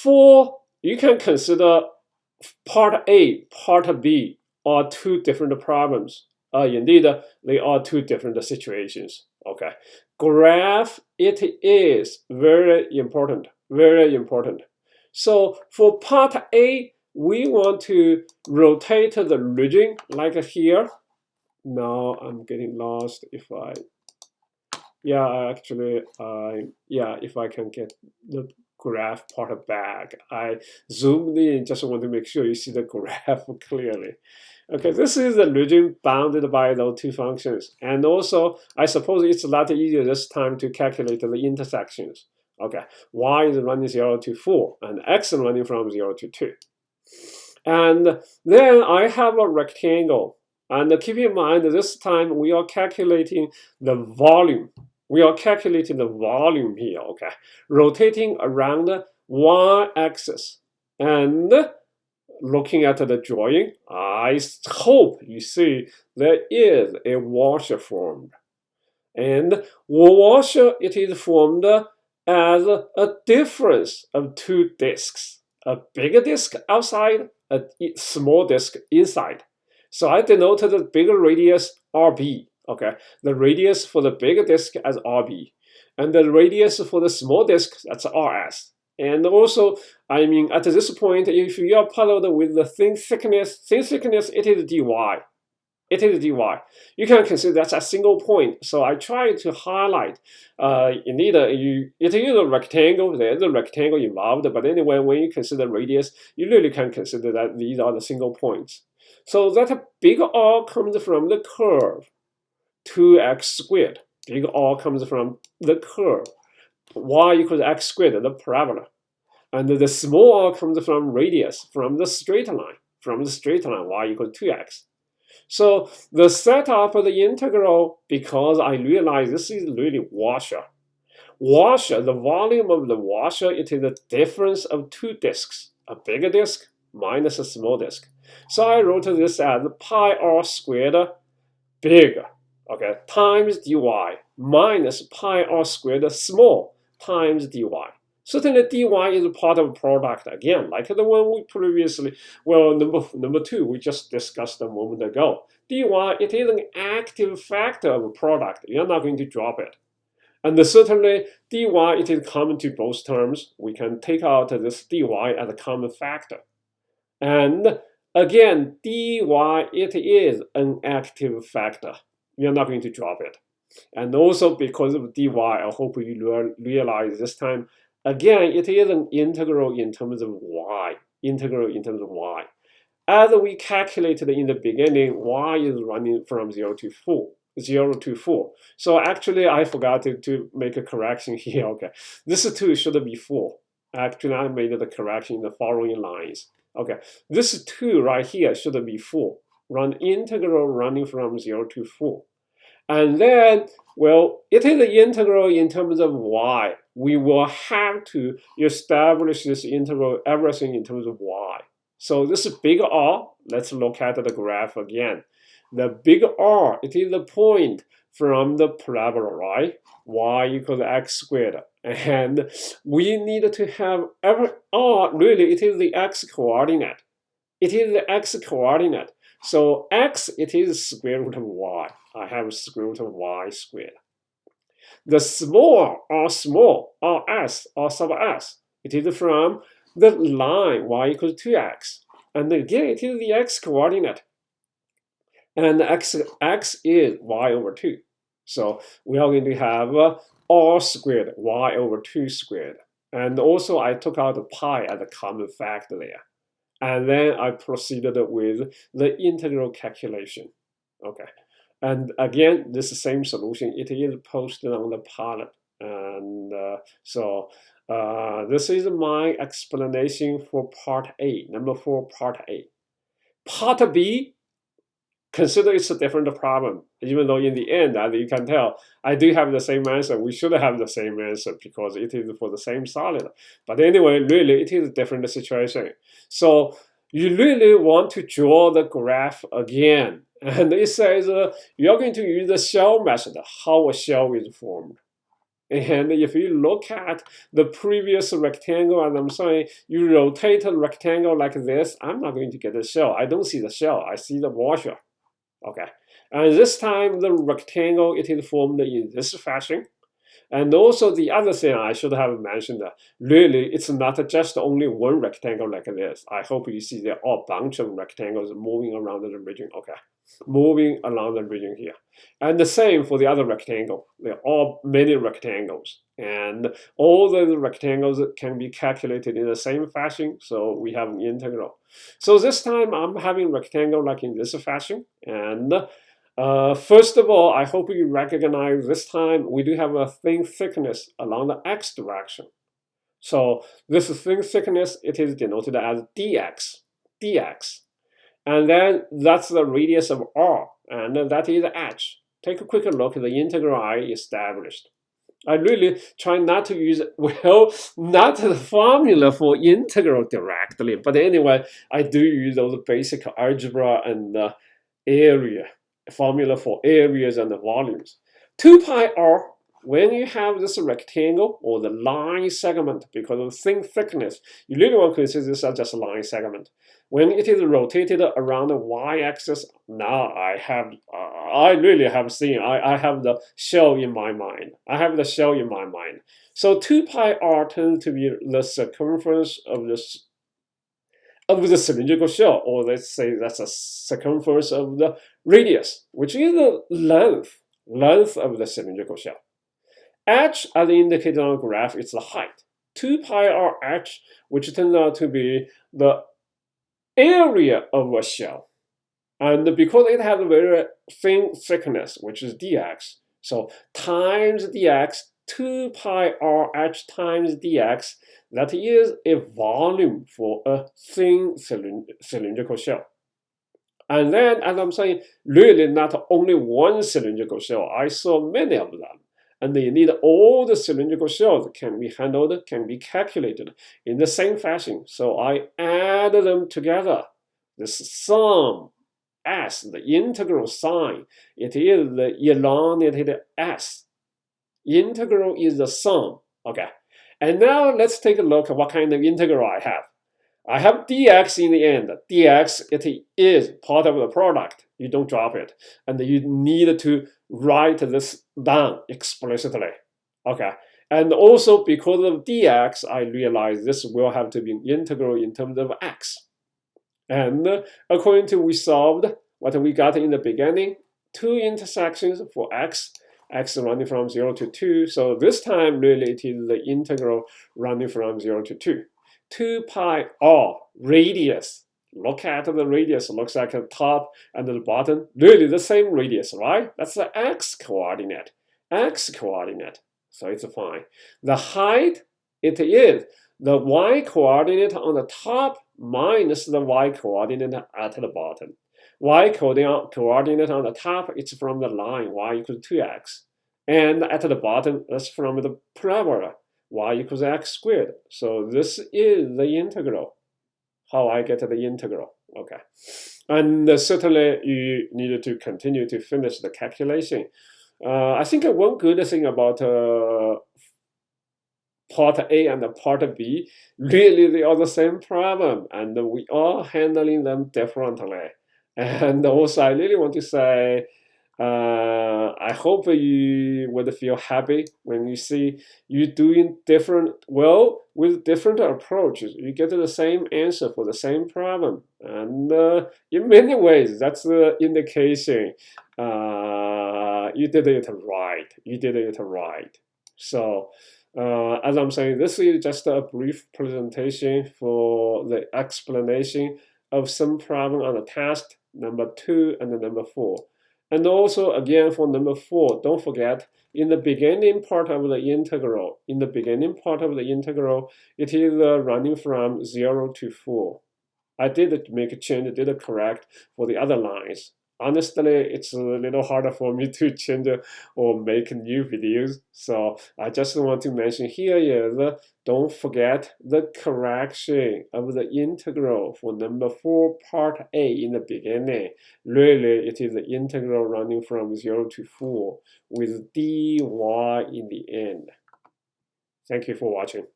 you can consider part A, part B are two different problems. Indeed, they are two different situations. Okay, graph, it is very important, very important. So for part A, we want to rotate the region like here. Now I'm getting lost if I, yeah, actually, yeah, if I can get the graph part back. I zoomed in, just want to make sure you see the graph clearly. Okay, this is the region bounded by those two functions. And also, I suppose it's a lot easier this time to calculate the intersections. Okay, y is running 0 to 4, and x is running from 0 to 2. And then I have a rectangle. And keep in mind, this time we are calculating the volume. We are calculating the volume here, okay? Rotating around the y-axis. And looking at the drawing, I hope you see there is a washer formed. And washer, it is formed as a difference of two disks. A bigger disk outside, a small disk inside. So I denoted the bigger radius RB. Okay, the radius for the bigger disk as RB, and the radius for the small disk, that's RS. And also, I mean, at this point, if you are puzzled with the thin thickness, it is dy. It is dy. You can consider that's a single point. So I try to highlight. Indeed, it is a rectangle. There is a rectangle involved. But anyway, when you consider radius, you really can consider that these are the single points. So that big R comes from the curve 2x squared. Big R comes from the curve y equals x squared, the parabola. And the small r comes from radius, from the straight line. From the straight line, y equals 2x. So the setup of the integral, because I realize this is really washer. Washer, the volume of the washer, it is the difference of two disks, a bigger disk minus a small disk. So I wrote this as pi r squared big, okay, times dy minus pi r squared small times dy. Certainly dy is part of product again, like the one we previously, well, number 2 we just discussed a moment ago. Dy, it is an active factor of product. You're not going to drop it. And certainly dy, it is common to both terms. We can take out this dy as a common factor. And again, dy, it is an active factor. You're not going to drop it. And also because of dy, I hope you realize this time, again, it is an integral in terms of y. Integral in terms of y. As we calculated in the beginning, y is running from 0 to 4. 0 to 4. So actually, I forgot to make a correction here. Okay, this 2 should be 4. Actually, I made the correction in the following lines. Okay, this 2 right here should be 4. Run integral running from 0 to 4. And then, well, it is the integral in terms of y. We will have to establish this integral, everything in terms of y. So this big R, let's look at the graph again. The big R, it is the point from the parabola, right? Y equals x squared. And we need to have every R, really, it is the x coordinate. It is the x coordinate. So x, it is square root of y. I have square root of y squared. The small, r small, rs, r sub s, it is from the line y equals 2x. And again, it is the x coordinate. And x is y over 2. So we are going to have r squared, y over 2 squared. And also I took out pi as a common factor there. And then I proceeded with the integral calculation. Okay. And again, this same solution, it is posted on the Padlet. And so this is my explanation for part A, number 4, part A. Part B, consider it's a different problem, even though in the end, as you can tell, I do have the same answer. We should have the same answer because it is for the same solid. But anyway, really, it is a different situation. So you really want to draw the graph again. And it says you're going to use the shell method, how a shell is formed. And if you look at the previous rectangle, and I'm saying you rotate a rectangle like this, I'm not going to get the shell. I don't see the shell. I see the washer. Okay. And this time the rectangle, it is formed in this fashion. And also the other thing I should have mentioned, really, it's not just only one rectangle like this. I hope you see there are a bunch of rectangles moving around the region. Okay, moving around the region here. And the same for the other rectangle. There are many rectangles. And all the rectangles can be calculated in the same fashion. So we have an integral. So this time I'm having rectangle like in this fashion. And first of all, I hope you recognize this time we do have a thin thickness along the x direction. So this thin thickness, it is denoted as dx. And then that's the radius of r, and that is h. Take a quick look at the integral I established. I really try not to use, well, not the formula for integral directly, but anyway, I do use those basic algebra and area. Formula for areas and the volumes. 2 pi r, when you have this rectangle or the line segment, because of thin thickness, you really want to consider this as just a line segment. When it is rotated around the y-axis, now I have the shell in my mind. I have the shell in my mind. So 2 pi r tends to be the circumference of the cylindrical shell, or let's say that's a circumference of the radius, which is the length of the cylindrical shell. H, as indicated on the graph, is the height. 2 pi r h, which turns out to be the area of a shell. And because it has a very thin thickness, which is dx, so times dx, 2 pi r h times dx, that is a volume for a thin cylindrical shell. And then, as I'm saying, really not only one cylindrical shell. I saw many of them. And they need all the cylindrical shells can be handled, can be calculated in the same fashion. So I add them together. This sum, s, the integral sign, it is the elongated s. Integral is the sum. Okay. And now let's take a look at what kind of integral I have. I have dx in the end. Dx, it is part of the product. You don't drop it. And you need to write this down explicitly. Okay. And also because of dx, I realize this will have to be an integral in terms of x. And according to we solved what we got in the beginning, two intersections for x running from 0 to 2. So this time, really, it is the integral running from 0 to 2. 2 pi r, radius. Look at the radius, looks like the top and the bottom. Really the same radius, right? That's the x coordinate. So it's fine. The height, it is the y coordinate on the top minus the y coordinate at the bottom. Y coordinate on the top, it's from the line y equals 2x. And at the bottom, that's from the parabola, y equals x squared. So this is the integral, how I get the integral. Okay. And certainly you need to continue to finish the calculation. I think one good thing about part A and part B, really they are the same problem, and we are handling them differently. And also, I really want to say, I hope you would feel happy when you see you doing with different approaches. You get the same answer for the same problem. And in many ways, that's the indication you did it right. So, as I'm saying, this is just a brief presentation for the explanation of some problem on the task number 2 and number 4. And also, again, for number 4, don't forget, in the beginning part of the integral, it is running from 0 to 4. I did make a change, did correct for the other lines. Honestly, it's a little harder for me to change or make new videos. So I just want to mention here is, don't forget the correction of the integral for number 4, part A in the beginning. Really, it is the integral running from 0 to 4 with dy in the end. Thank you for watching.